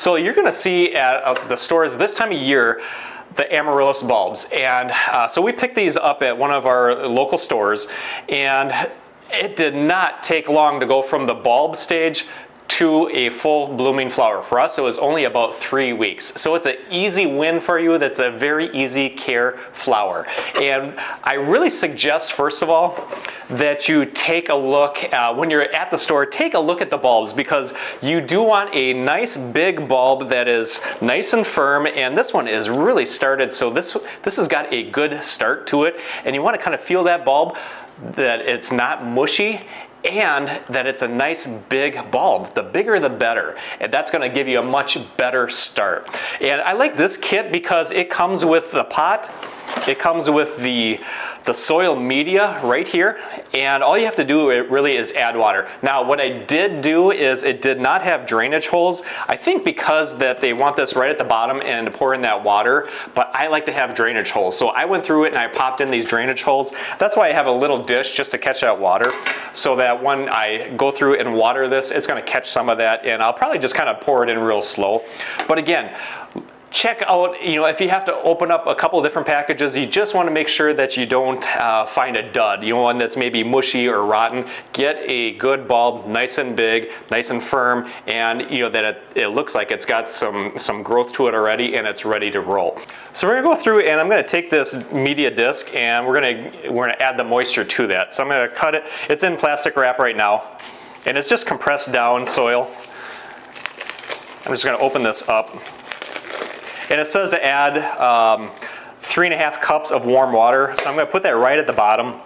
So you're gonna see at the stores this time of year the Amaryllis bulbs, and so we picked these up at one of our local stores, and it did not take long to go from the bulb stage to a full blooming flower. For us, it was only about 3 weeks. So it's an easy win for you. That's a very easy care flower. And I really suggest, first of all, that you take a look, when you're at the store, take a look at the bulbs, because you do want a nice big bulb that is nice and firm, and this one is really started, so this has got a good start to it, and you want to kind of feel that bulb, that it's not mushy, and that it's a nice big bulb. The bigger the better, and that's going to give you a much better start. And I like this kit because it comes with the pot, it comes with the soil media right here, and all you have to do really is add water. Now what I did do is it did not have drainage holes. I think because that they want this right at the bottom and to pour in that water, but I like to have drainage holes. So I went through it and I popped in these drainage holes. That's why I have a little dish just to catch that water, so that when I go through and water this, it's going to catch some of that, and I'll probably just kind of pour it in real slow. But again, check out, you know, if you have to open up a couple of different packages, you just want to make sure that you don't find a dud, you know, one that's maybe mushy or rotten. Get a good bulb, nice and big, nice and firm, and you know that it looks like it's got some growth to it already, and it's ready to roll. So we're gonna go through, and I'm gonna take this media disc, and we're gonna add the moisture to that. So I'm gonna cut it. It's in plastic wrap right now, and it's just compressed down soil. I'm just gonna open this up. And it says to add 3.5 cups of warm water. So I'm going to put that right at the bottom.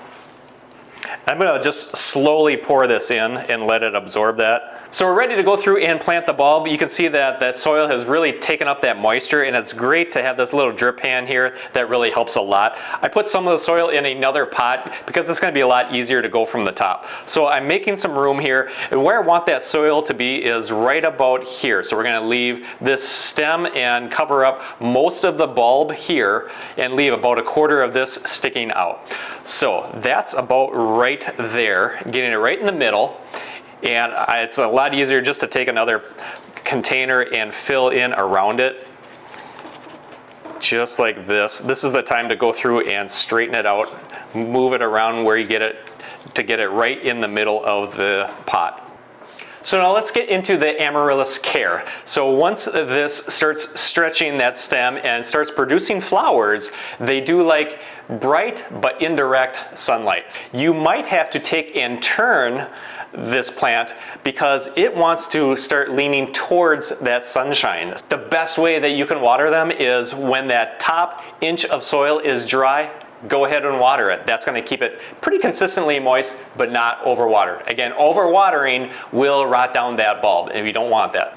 I'm going to just slowly pour this in and let it absorb that. So we're ready to go through and plant the bulb. You can see that the soil has really taken up that moisture, and it's great to have this little drip pan here that really helps a lot. I put some of the soil in another pot because it's going to be a lot easier to go from the top. So I'm making some room here, and where I want that soil to be is right about here. So we're going to leave this stem and cover up most of the bulb here and leave about 1/4 of this sticking out. So that's about right there, getting it right in the middle. And it's a lot easier just to take another container and fill in around it, just like this. This is the time to go through and straighten it out, move it around where you get it, to get it right in the middle of the pot. So now let's get into the Amaryllis care. So once this starts stretching that stem and starts producing flowers, they do like bright but indirect sunlight. You might have to take and turn this plant because it wants to start leaning towards that sunshine. The best way that you can water them is when that top inch of soil is dry, go ahead and water it. That's going to keep it pretty consistently moist, but not overwatered. Again, overwatering will rot down that bulb, and we don't want that.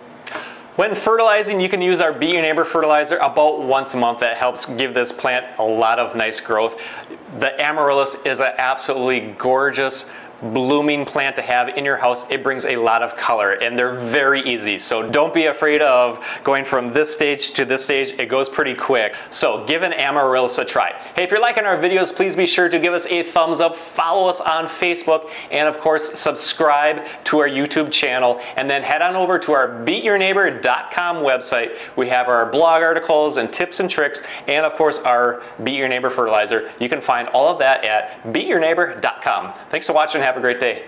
When fertilizing, you can use our Be Your Neighbor fertilizer about once a month. That helps give this plant a lot of nice growth. The Amaryllis is an absolutely gorgeous blooming plant to have in your house. It brings a lot of color, and they're very easy. So don't be afraid of going from this stage to this stage. It goes pretty quick. So give an Amaryllis a try. Hey, if you're liking our videos, please be sure to give us a thumbs up, follow us on Facebook, and of course, subscribe to our YouTube channel, and then head on over to our beatyourneighbor.com website. We have our blog articles and tips and tricks, and of course, our Beat Your Neighbor fertilizer. You can find all of that at beatyourneighbor.com. Thanks for watching. Have a great day.